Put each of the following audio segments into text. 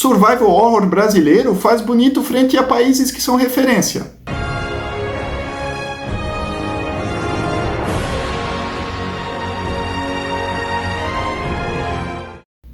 Survival horror brasileiro faz bonito frente a países que são referência.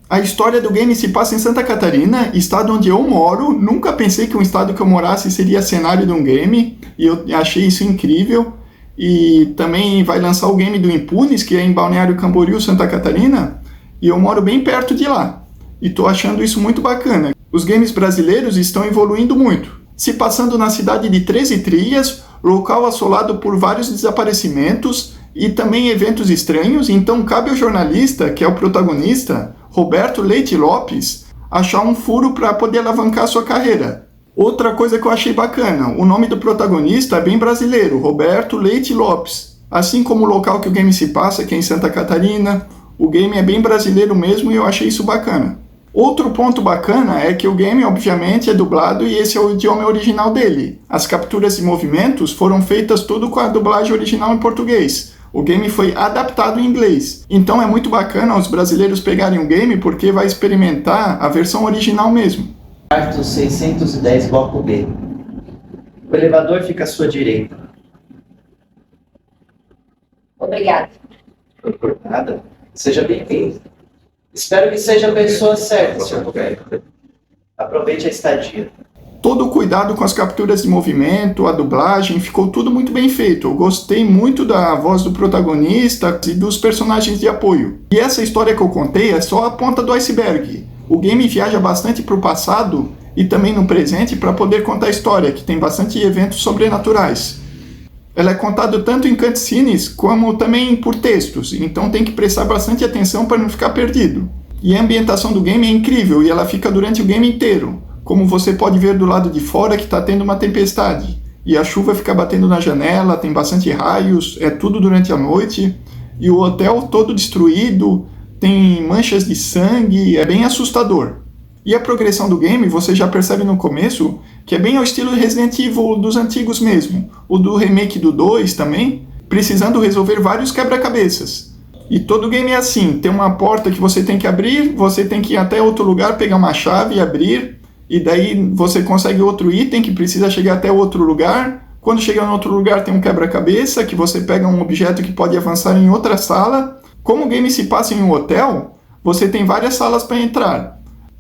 A história do game se passa em Santa Catarina, estado onde eu moro. Nunca pensei que um estado que eu morasse seria cenário de um game, e eu achei isso incrível. E também vai lançar o game do Impunes, que é em Balneário Camboriú, Santa Catarina, e eu moro bem perto de lá. E tô achando isso muito bacana. Os games brasileiros estão evoluindo muito. Se passando na cidade de 13 Trilhas, local assolado por vários desaparecimentos e também eventos estranhos, então cabe ao jornalista, que é o protagonista, Roberto Leite Lopes, achar um furo para poder alavancar sua carreira. Outra coisa que eu achei bacana, o nome do protagonista é bem brasileiro, Roberto Leite Lopes. Assim como o local que o game se passa, que é em Santa Catarina, o game é bem brasileiro mesmo e eu achei isso bacana. Outro ponto bacana é que o game, obviamente, é dublado e esse é o idioma original dele. As capturas de movimentos foram feitas tudo com a dublagem original em português. O game foi adaptado em inglês. Então é muito bacana os brasileiros pegarem o game porque vai experimentar a versão original mesmo. Quarto 610, bloco B. O elevador fica à sua direita. Obrigada. Por nada. Seja bem-vindo. Espero que seja a pessoa certa, Sr. Roberto. Aproveite a estadia. Todo o cuidado com as capturas de movimento, a dublagem, ficou tudo muito bem feito. Eu gostei muito da voz do protagonista e dos personagens de apoio. E essa história que eu contei é só a ponta do iceberg. O game viaja bastante para o passado e também no presente para poder contar a história, que tem bastante eventos sobrenaturais. Ela é contada tanto em cutscenes como também por textos, então tem que prestar bastante atenção para não ficar perdido. E a ambientação do game é incrível e ela fica durante o game inteiro. Como você pode ver do lado de fora que está tendo uma tempestade. E a chuva fica batendo na janela, tem bastante raios, é tudo durante a noite. E o hotel todo destruído, tem manchas de sangue, é bem assustador. E a progressão do game, você já percebe no começo, que é bem ao estilo Resident Evil dos antigos mesmo. O do remake do 2 também, precisando resolver vários quebra-cabeças. E todo game é assim, tem uma porta que você tem que abrir, você tem que ir até outro lugar, pegar uma chave e abrir, e daí você consegue outro item que precisa chegar até outro lugar. Quando chegar em outro lugar tem um quebra-cabeça, que você pega um objeto que pode avançar em outra sala. Como o game se passa em um hotel, você tem várias salas para entrar.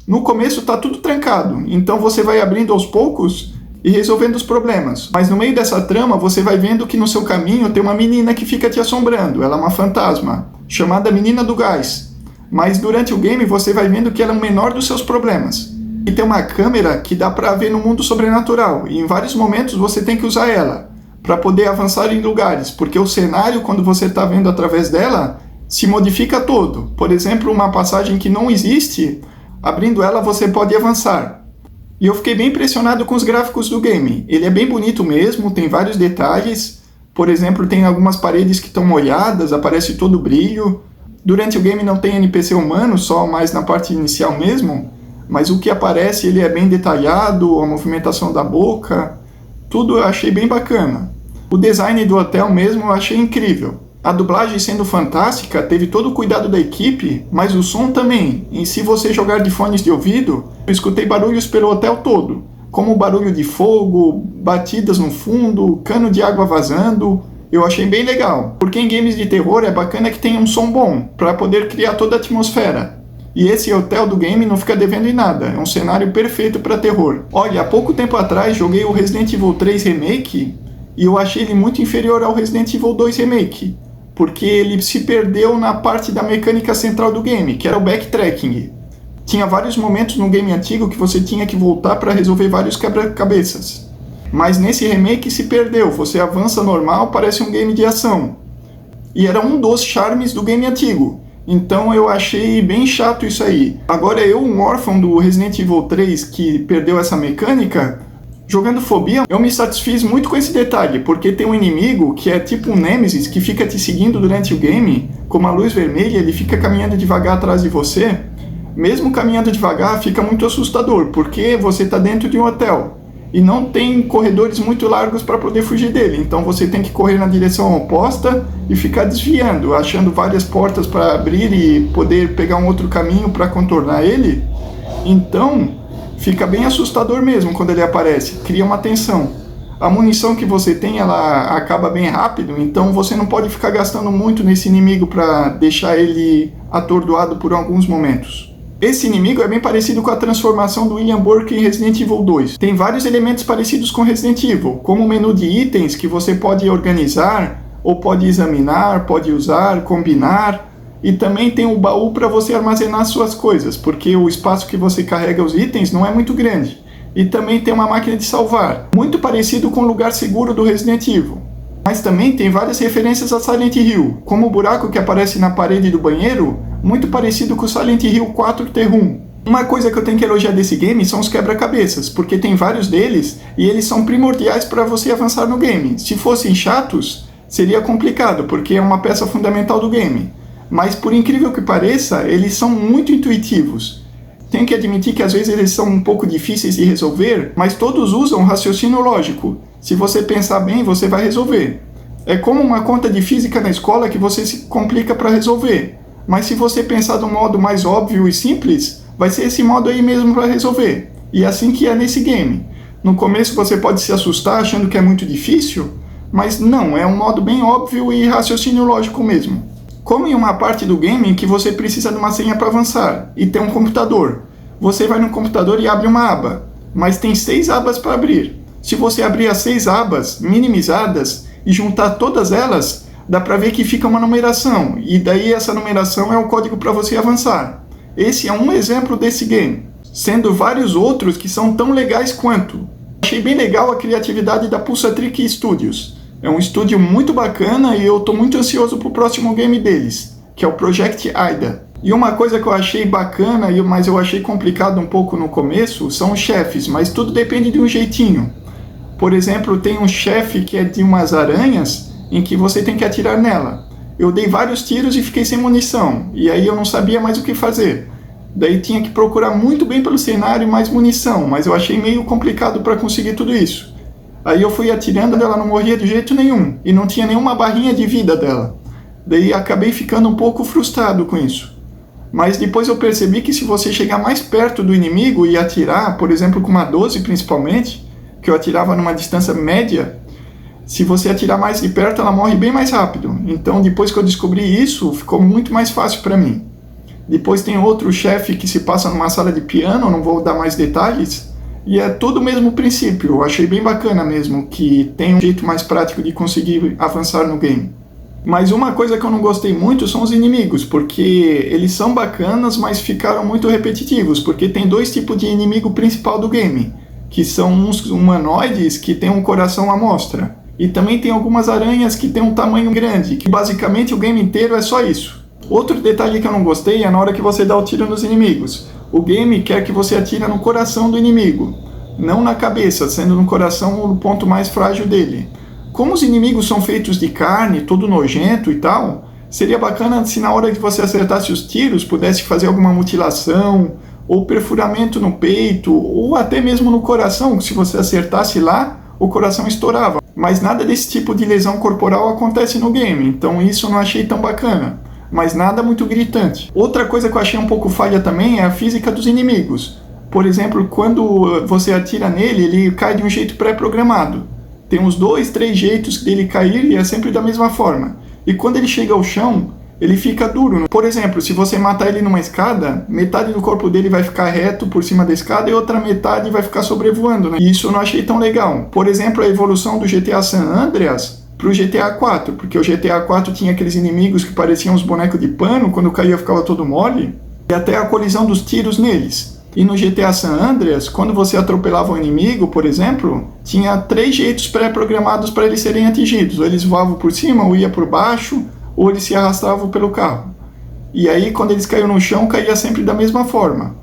No começo está tudo trancado, então você vai abrindo aos poucos e resolvendo os problemas. Mas no meio dessa trama você vai vendo que no seu caminho tem uma menina que fica te assombrando. Ela é uma fantasma, chamada Menina do Gás. Mas durante o game você vai vendo que ela é o menor dos seus problemas. E tem uma câmera que dá para ver no mundo sobrenatural, e em vários momentos você tem que usar ela para poder avançar em lugares, porque o cenário, quando você está vendo através dela, se modifica todo. Por exemplo, uma passagem que não existe, abrindo ela você pode avançar. E eu fiquei bem impressionado com os gráficos do game. Ele é bem bonito mesmo, tem vários detalhes. Por exemplo, tem algumas paredes que estão molhadas, aparece todo o brilho. Durante o game não tem NPC humano, só mais na parte inicial mesmo. Mas o que aparece ele é bem detalhado, a movimentação da boca, tudo eu achei bem bacana. O design do hotel mesmo eu achei incrível. A dublagem sendo fantástica, teve todo o cuidado da equipe, mas o som também. E se você jogar de fones de ouvido, eu escutei barulhos pelo hotel todo, como barulho de fogo, batidas no fundo, cano de água vazando. Eu achei bem legal, porque em games de terror é bacana que tenha um som bom, para poder criar toda a atmosfera. E esse hotel do game não fica devendo em nada, é um cenário perfeito para terror. Olha, há pouco tempo atrás joguei o Resident Evil 3 Remake e eu achei ele muito inferior ao Resident Evil 2 Remake, porque ele se perdeu na parte da mecânica central do game, que era o backtracking. Tinha vários momentos no game antigo que você tinha que voltar para resolver vários quebra-cabeças. Mas nesse remake se perdeu, você avança normal, parece um game de ação. E era um dos charmes do game antigo. Então eu achei bem chato isso aí. Agora eu, um órfão do Resident Evil 3 que perdeu essa mecânica, jogando Fobia, eu me satisfiz muito com esse detalhe, porque tem um inimigo que é tipo um Nemesis que fica te seguindo durante o game, com uma luz vermelha, ele fica caminhando devagar atrás de você. Mesmo caminhando devagar fica muito assustador, porque você está dentro de um hotel e não tem corredores muito largos para poder fugir dele, então você tem que correr na direção oposta e ficar desviando, achando várias portas para abrir e poder pegar um outro caminho para contornar ele. Então Fica bem assustador mesmo quando ele aparece, cria uma tensão. A munição que você tem, ela acaba bem rápido, então você não pode ficar gastando muito nesse inimigo para deixar ele atordoado por alguns momentos. Esse inimigo é bem parecido com a transformação do William Burke em Resident Evil 2. Tem vários elementos parecidos com Resident Evil, como o menu de itens que você pode organizar, ou pode examinar, pode usar, combinar. E também tem o baú para você armazenar suas coisas, porque o espaço que você carrega os itens não é muito grande. E também tem uma máquina de salvar, muito parecido com o lugar seguro do Resident Evil. Mas também tem várias referências a Silent Hill, como o buraco que aparece na parede do banheiro, muito parecido com o Silent Hill 4 The Room. Uma coisa que eu tenho que elogiar desse game são os quebra-cabeças, porque tem vários deles e eles são primordiais para você avançar no game. Se fossem chatos, seria complicado, porque é uma peça fundamental do game. Mas por incrível que pareça, eles são muito intuitivos. Tenho que admitir que às vezes eles são um pouco difíceis de resolver, mas todos usam raciocínio lógico. Se você pensar bem, você vai resolver. É como uma conta de física na escola que você se complica para resolver. Mas se você pensar de um modo mais óbvio e simples, vai ser esse modo aí mesmo para resolver. E é assim que é nesse game. No começo você pode se assustar achando que é muito difícil, mas não, é um modo bem óbvio e raciocínio lógico mesmo. Como em uma parte do game em que você precisa de uma senha para avançar e tem um computador. Você vai no computador e abre uma aba, mas tem 6 abas para abrir. Se você abrir as 6 abas minimizadas e juntar todas elas, dá para ver que fica uma numeração, e daí essa numeração é o código para você avançar. Esse é um exemplo desse game, sendo vários outros que são tão legais quanto. Achei bem legal a criatividade da Pulsatrick Studios. É um estúdio muito bacana e eu estou muito ansioso para o próximo game deles, que é o Project Ida. E uma coisa que eu achei bacana, mas eu achei complicado um pouco no começo, são os chefes, mas tudo depende de um jeitinho. Por exemplo, tem um chefe que é de umas aranhas, em que você tem que atirar nela. Eu dei vários tiros e fiquei sem munição, e aí eu não sabia mais o que fazer. Daí tinha que procurar muito bem pelo cenário mais munição, mas eu achei meio complicado para conseguir tudo isso. Aí eu fui atirando, ela não morria de jeito nenhum, e não tinha nenhuma barrinha de vida dela. Daí acabei ficando um pouco frustrado com isso. Mas depois eu percebi que se você chegar mais perto do inimigo e atirar, por exemplo com uma 12 principalmente, que eu atirava numa distância média, se você atirar mais de perto ela morre bem mais rápido. Então depois que eu descobri isso, ficou muito mais fácil para mim. Depois tem outro chefe que se passa numa sala de piano, não vou dar mais detalhes, e é tudo o mesmo princípio. Eu achei bem bacana mesmo, que tem um jeito mais prático de conseguir avançar no game. Mas uma coisa que eu não gostei muito são os inimigos, porque eles são bacanas, mas ficaram muito repetitivos, porque tem 2 tipos de inimigo principal do game, que são uns humanoides que tem um coração à mostra. E também tem algumas aranhas que tem um tamanho grande, que basicamente o game inteiro é só isso. Outro detalhe que eu não gostei é na hora que você dá o tiro nos inimigos. O game quer que você atire no coração do inimigo, não na cabeça, sendo no coração o ponto mais frágil dele. Como os inimigos são feitos de carne, todo nojento e tal, seria bacana se na hora que você acertasse os tiros pudesse fazer alguma mutilação, ou perfuramento no peito, ou até mesmo no coração, que se você acertasse lá, o coração estourava. Mas nada desse tipo de lesão corporal acontece no game, então isso eu não achei tão bacana. Mas nada muito gritante. Outra coisa que eu achei um pouco falha também é a física dos inimigos. Por exemplo, quando você atira nele, ele cai de um jeito pré-programado. Tem uns 2, 3 jeitos dele cair e é sempre da mesma forma. E quando ele chega ao chão, ele fica duro. Por exemplo, se você matar ele numa escada, metade do corpo dele vai ficar reto por cima da escada e outra metade vai ficar sobrevoando, né? E isso eu não achei tão legal. Por exemplo, a evolução do GTA San Andreas pro GTA 4, porque o GTA 4 tinha aqueles inimigos que pareciam uns bonecos de pano, quando caía ficava todo mole, e até a colisão dos tiros neles. E no GTA San Andreas, quando você atropelava um inimigo, por exemplo, tinha 3 jeitos pré-programados para eles serem atingidos. Ou eles voavam por cima, ou ia por baixo, ou eles se arrastavam pelo carro. E aí, quando eles caíam no chão, caía sempre da mesma forma.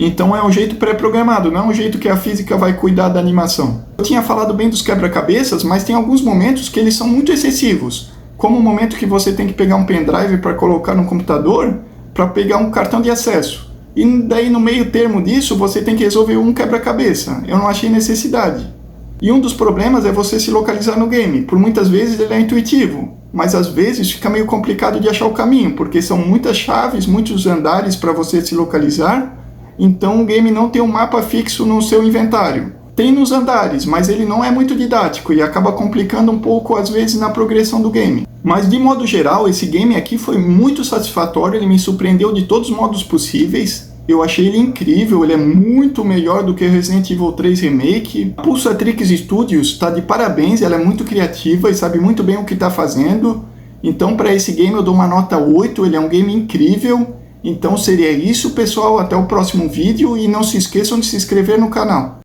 Então é um jeito pré-programado, não é um jeito que a física vai cuidar da animação. Eu tinha falado bem dos quebra-cabeças, mas tem alguns momentos que eles são muito excessivos. Como o momento que você tem que pegar um pendrive para colocar no computador, para pegar um cartão de acesso. E daí no meio termo disso, você tem que resolver um quebra-cabeça. Eu não achei necessidade. E um dos problemas é você se localizar no game. Por muitas vezes ele é intuitivo, mas às vezes fica meio complicado de achar o caminho, porque são muitas chaves, muitos andares para você se localizar, então o game não tem um mapa fixo no seu inventário. Tem nos andares, mas ele não é muito didático e acaba complicando um pouco às vezes na progressão do game. Mas de modo geral, esse game aqui foi muito satisfatório, ele me surpreendeu de todos os modos possíveis. Eu achei ele incrível, ele é muito melhor do que Resident Evil 3 Remake. A Pulsatrix Studios está de parabéns, ela é muito criativa e sabe muito bem o que está fazendo. Então para esse game eu dou uma nota 8, ele é um game incrível. Então seria isso, pessoal, até o próximo vídeo e não se esqueçam de se inscrever no canal.